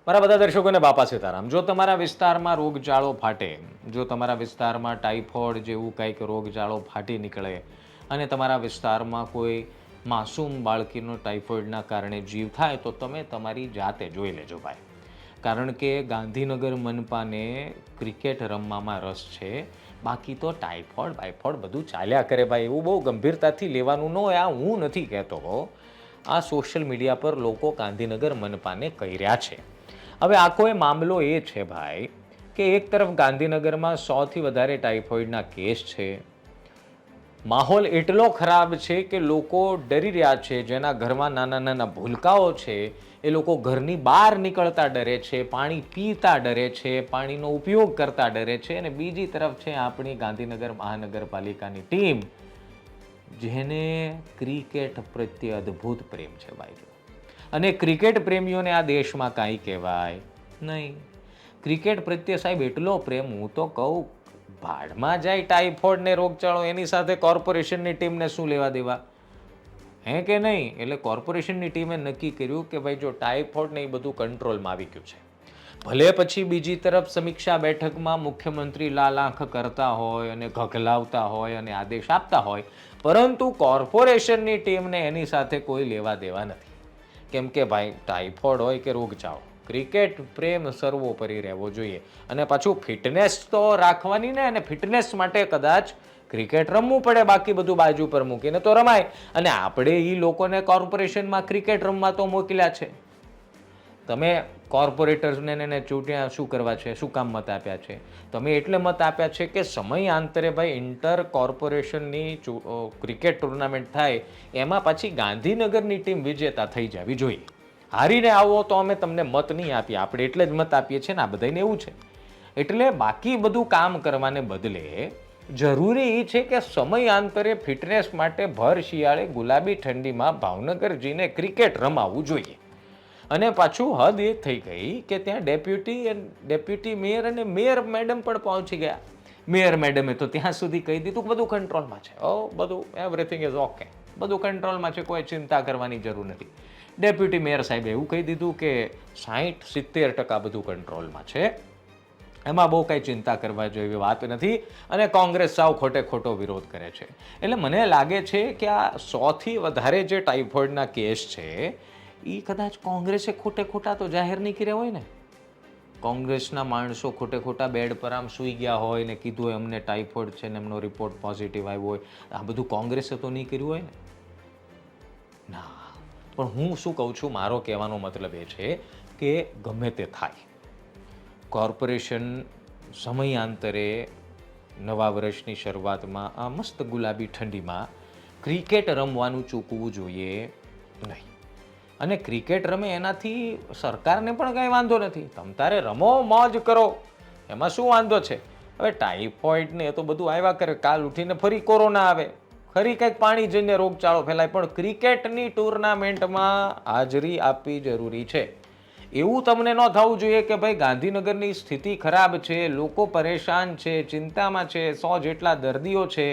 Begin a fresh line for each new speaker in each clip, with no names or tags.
મારા બધા દર્શકોને બાપા સીતારામ. જો તમારા વિસ્તારમાં રોગચાળો ફાટે, જો તમારા વિસ્તારમાં ટાઇફોઇડ જેવું કંઈક રોગચાળો ફાટી નીકળે અને તમારા વિસ્તારમાં કોઈ માસૂમ બાળકીનો ટાઇફોઇડના કારણે જીવ થાય તો તમે તમારી જાતે જોઈ લેજો ભાઈ. કારણ કે ગાંધીનગર મનપાને ક્રિકેટ રમવામાં રસ છે, બાકી તો ટાઇફોઇડ બધું ચાલ્યા કરે ભાઈ. એવું બહુ ગંભીરતાથી લેવાનું ન હોય. આ હું નથી કહેતો, આ સોશિયલ મીડિયા પર લોકો ગાંધીનગર મનપાને કહી રહ્યા છે. હવે આખો એ મામલો એ છે ભાઈ કે એક તરફ ગાંધીનગરમાં 100થી વધારે ટાઇફોઇડના કેસ છે. માહોલ એટલો ખરાબ છે કે લોકો ડરી રહ્યા છે. જેના ઘરમાં નાના નાના ભૂલકાઓ છે એ લોકો ઘરની બહાર નીકળતા ડરે છે, પાણી પીતા ડરે છે, પાણીનો ઉપયોગ કરતા ડરે છે. અને બીજી તરફ છે આપણી ગાંધીનગર મહાનગરપાલિકાની ટીમ, જેને ક્રિકેટ પ્રત્યે અદ્ભુત પ્રેમ છે ભાઈ. અને ક્રિકેટ પ્રેમીઓને આ દેશમાં કાંઈ કહેવાય નહીં. ક્રિકેટ પ્રત્યે સાહેબ એટલો પ્રેમ, હું તો કહું ભાડમાં જાય ટાઇફોઇડ ને રોગચાળો, એની સાથે કોર્પોરેશનની ટીમને શું લેવા દેવા, હે કે નહીં? એટલે કોર્પોરેશનની ટીમે નક્કી કર્યું કે ભાઈ જો ટાઇફોઇડ ને એ બધું કંટ્રોલમાં આવી ગયું છે, ભલે પછી બીજી તરફ સમીક્ષા બેઠકમાં મુખ્યમંત્રી લાલ આંખ કરતા હોય અને ઘઘલાવતા હોય અને આદેશ આપતા હોય, પરંતુ કોર્પોરેશનની ટીમને એની સાથે કોઈ લેવા દેવા નથી. કેમ કે ભાઈ ટાઇફોઇડ હોય કે રોગચાળો, ક્રિકેટ પ્રેમ સર્વોપરી રહેવો જોઈએ. અને પાછું ફિટનેસ તો રાખવાની ને, અને ફિટનેસ માટે કદાચ ક્રિકેટ રમવું પડે, બાકી બધું બાજુ પર મૂકીને તો રમાય. અને આપણે એ લોકોને કોર્પોરેશનમાં ક્રિકેટ રમવા તો મોકલ્યા છે. તમે કોર્પોરેટર્સને એને ચૂંટ્યા શું કરવા છે, શું કામ મત આપ્યા છે? તમે એટલે મત આપ્યા છે કે સમયાંતરે ભાઈ ઇન્ટર કોર્પોરેશનની ક્રિકેટ ટુર્નામેન્ટ થાય એમાં પછી ગાંધીનગરની ટીમ વિજેતા થઈ જવી જોઈએ. હારીને આવો તો અમે તમને મત નહીં આપીએ, આપણે એટલે જ મત આપીએ છીએ ને. આ બધાને એવું છે. એટલે બાકી બધું કામ કરવાને બદલે જરૂરી એ છે કે સમયાંતરે ફિટનેસ માટે ભર શિયાળે ગુલાબી ઠંડીમાં ભાવનગર ક્રિકેટ રમાવવું જોઈએ. અને પાછું હદ એ થઈ ગઈ કે ત્યાં ડેપ્યુટી મેયર અને મેયર મેડમ પણ પહોંચી ગયા. મેયર મેડમે તો ત્યાં સુધી કહી દીધું કે બધું કંટ્રોલમાં છે, બધું એવરીથિંગ ઇઝ ઓકે, બધું કંટ્રોલમાં છે, કોઈ ચિંતા કરવાની જરૂર નથી. ડેપ્યુટી મેયર સાહેબે એવું કહી દીધું કે 60-70% બધું કંટ્રોલમાં છે, એમાં બહુ કાંઈ ચિંતા કરવા જેવી વાત નથી. અને કોંગ્રેસ સાવ ખોટો વિરોધ કરે છે. એટલે મને લાગે છે કે આ 100થી વધારે જે ટાઇફોઇડના કેસ છે એ કદાચ કોંગ્રેસે ખોટા તો જાહેર નહીં કર્યા હોય ને. કોંગ્રેસના માણસો ખોટા બેડ પર આમ સૂઈ ગયા હોય ને કીધું હોય અમને ટાઇફોઇડ છે ને એમનો રિપોર્ટ પોઝિટિવ આવ્યો હોય, આ બધું કોંગ્રેસે તો નહીં કર્યું હોય ને. ના, પણ હું શું કહું છું, મારો કહેવાનો મતલબ એ છે કે ગમે તે થાય, કોર્પોરેશન સમયાંતરે નવા વર્ષની શરૂઆતમાં આ મસ્ત ગુલાબી ઠંડીમાં ક્રિકેટ રમવાનું ચૂકવું જોઈએ નહીં. અને ક્રિકેટ રમે એનાથી સરકારને પણ કાંઈ વાંધો નથી. તમ તારે રમો, મોજ કરો, એમાં શું વાંધો છે? હવે ટાઇફોઇડ ને એ તો બધું આવ્યા કરે, કાલ ઉઠીને ફરી કોરોના આવે, ફરી કંઈક પાણીજન્ય રોગચાળો ફેલાય, પણ ક્રિકેટની ટુર્નામેન્ટમાં હાજરી આપવી જરૂરી છે. એવું તમને ન થવું જોઈએ કે ભાઈ ગાંધીનગરની સ્થિતિ ખરાબ છે, લોકો પરેશાન છે, ચિંતામાં છે, 100 જેટલા દર્દીઓ છે,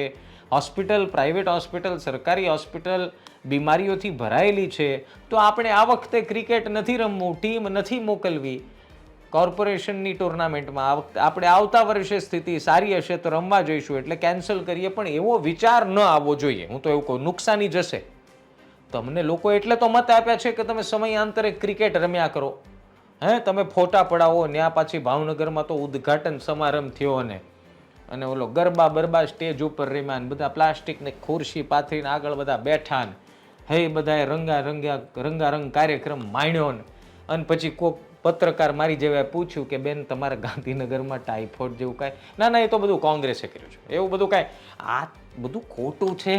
હોસ્પિટલ, પ્રાઇવેટ હોસ્પિટલ, સરકારી હોસ્પિટલ બીમારીઓથી ભરાયેલી છે, તો આપણે આ વખતે ક્રિકેટ નથી રમવું, ટીમ નથી મોકલવી કોર્પોરેશનની ટુર્નામેન્ટમાં. આ વખતે આપણે આવતા વર્ષે સ્થિતિ સારી હશે તો રમવા જઈશું, એટલે કેન્સલ કરીએ. પણ એવો વિચાર ન આવવો જોઈએ. હું તો એવું કહું, નુકસાની જશે. તમને લોકો એટલે તો મત આપ્યા છે કે તમે સમયાંતરે ક્રિકેટ રમ્યા કરો, તમે ફોટા પડાવો. ત્યાં પાછી ભાવનગરમાં તો ઉદ્ઘાટન સમારંભ થયો અને ઓલો ગરબા સ્ટેજ ઉપર રમ્યા ને બધા પ્લાસ્ટિકની ખુરશી પાથરીને આગળ બધા બેઠા ને બધાએ રંગારંગ કાર્યક્રમ માણ્યો ને. અને પછી કોઈક પત્રકાર મારી જેવા પૂછ્યું કે બેન તમારા ગાંધીનગરમાં ટાઇફોઇડ જેવું કાંઈ? ના, એ તો બધું કોંગ્રેસે કર્યું છે, એવું બધું કાંઈ. આ બધું ખોટું છે.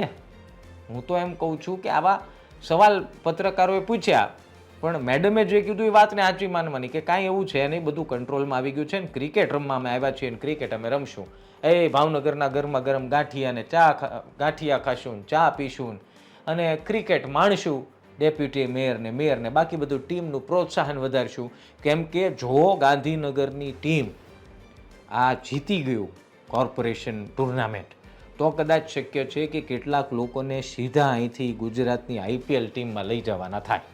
હું તો એમ કહું છું કે આવા સવાલ પત્રકારોએ પૂછ્યા, પણ મેડમે જે કીધું એ વાતને સાચી માનવાની કે કાંઈ એવું છે નહીં, બધું કંટ્રોલમાં આવી ગયું છે ને ક્રિકેટ રમવા અમે આવ્યા છીએ ને ક્રિકેટ અમે રમશું. ભાવનગરના ગરમા ગરમ ગાંઠિયા ખાશું, ચા પીશું અને ક્રિકેટ માણશું. ડેપ્યુટી મેયરને બાકી બધું ટીમનું પ્રોત્સાહન વધારશું. કેમ કે જો ગાંધીનગરની ટીમ આ જીતી ગયું કોર્પોરેશન ટુર્નામેન્ટ, તો કદાચ શક્ય છે કે કેટલાક લોકોને સીધા અહીંથી ગુજરાતની IPL ટીમમાં લઈ જવાના થાય.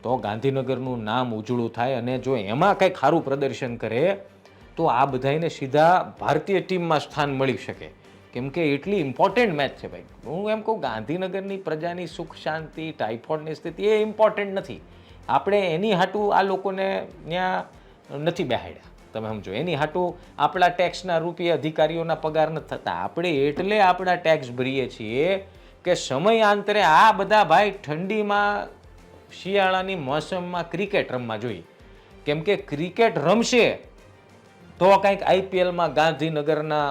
તો ગાંધીનગરનું નામ ઉજળું થાય. અને જો એમાં કંઈક સારું પ્રદર્શન કરે તો આ બધાને સીધા ભારતીય ટીમમાં સ્થાન મળી શકે, કેમ કે એટલી ઇમ્પોર્ટન્ટ મેચ છે ભાઈ. હું એમ કહું, ગાંધીનગરની પ્રજાની સુખ શાંતિ, ટાઇફોઇડની સ્થિતિ એ ઇમ્પોર્ટન્ટ નથી. આપણે એની હાટું આ લોકોને ત્યાં નથી બેહાડ્યા, તમે સમજો. એની હાટું આપણા ટેક્સના રૂપિયા અધિકારીઓના પગાર નથી થતા. આપણે એટલે આપણા ટેક્સ ભરીએ છીએ કે સમયાંતરે આ બધા ભાઈ ઠંડીમાં, શિયાળાની મોસમમાં ક્રિકેટ રમવા જોઈએ. કેમ કે ક્રિકેટ રમશે તો કંઈક આઈપીએલમાં ગાંધીનગરના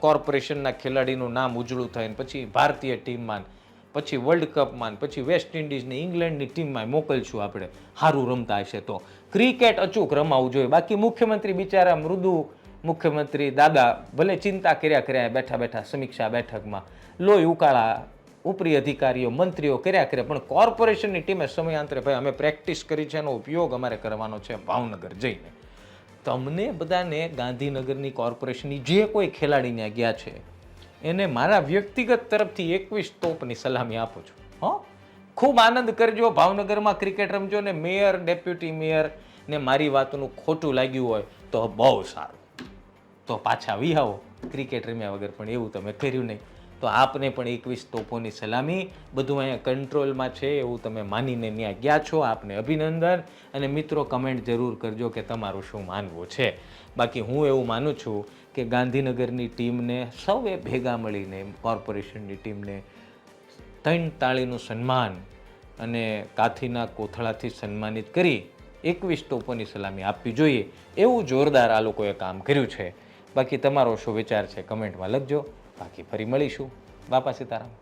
કોર્પોરેશનના ખેલાડીનું નામ ઉજળું થાય, પછી ભારતીય ટીમમાં, પછી વર્લ્ડ કપમાં, પછી વેસ્ટ ઇન્ડિઝની, ઇંગ્લેન્ડની ટીમમાં મોકલશું આપણે સારું રમતા હશે તો. ક્રિકેટ અચૂક રમાવું જોઈએ. બાકી મુખ્યમંત્રી બિચારા મૃદુ મુખ્યમંત્રી દાદા ભલે ચિંતા કર્યા બેઠા બેઠા સમીક્ષા બેઠકમાં, લોહી ઉકાળા ઉપરી અધિકારીઓ મંત્રીઓ કર્યા પણ કોર્પોરેશનની ટીમે સમયાંતરે ભાઈ અમે પ્રેક્ટિસ કરી છે, એનો ઉપયોગ અમારે કરવાનો છે ભાવનગર જઈને. તમને બધાને ગાંધીનગરની કોર્પોરેશનની જે કોઈ ખેલાડીને ગયા છે એને મારા વ્યક્તિગત તરફથી 21 તોપની સલામી આપું છું. ખૂબ આનંદ કરજો, ભાવનગરમાં ક્રિકેટ રમજો. ને મેયર, ડેપ્યુટી મેયર ને મારી વાતનું ખોટું લાગ્યું હોય તો બહુ સારું, તો પાછા વિહાવો ક્રિકેટ રમ્યા વગર. પણ એવું તમે કર્યું નહીં તો આપને પણ 21 તોપોની સલામી. બધું અહીંયા કંટ્રોલમાં છે એવું તમે માનીને ત્યાં ગયા છો, આપને અભિનંદન. અને મિત્રો, કમેન્ટ જરૂર કરજો કે તમારું શું માનવું છે. બાકી હું એવું માનું છું કે ગાંધીનગરની ટીમને સૌએ ભેગા મળીને, કોર્પોરેશનની ટીમને 3 તાળીનું સન્માન અને કાથીના કોથળાથી સન્માનિત કરી 21 તોપોની સલામી આપવી જોઈએ. એવું જોરદાર આ લોકોએ કામ કર્યું છે. બાકી તમારો શું વિચાર છે કમેન્ટમાં લખજો. બાકી ફરી મળીશું. બાપા સીતારામ.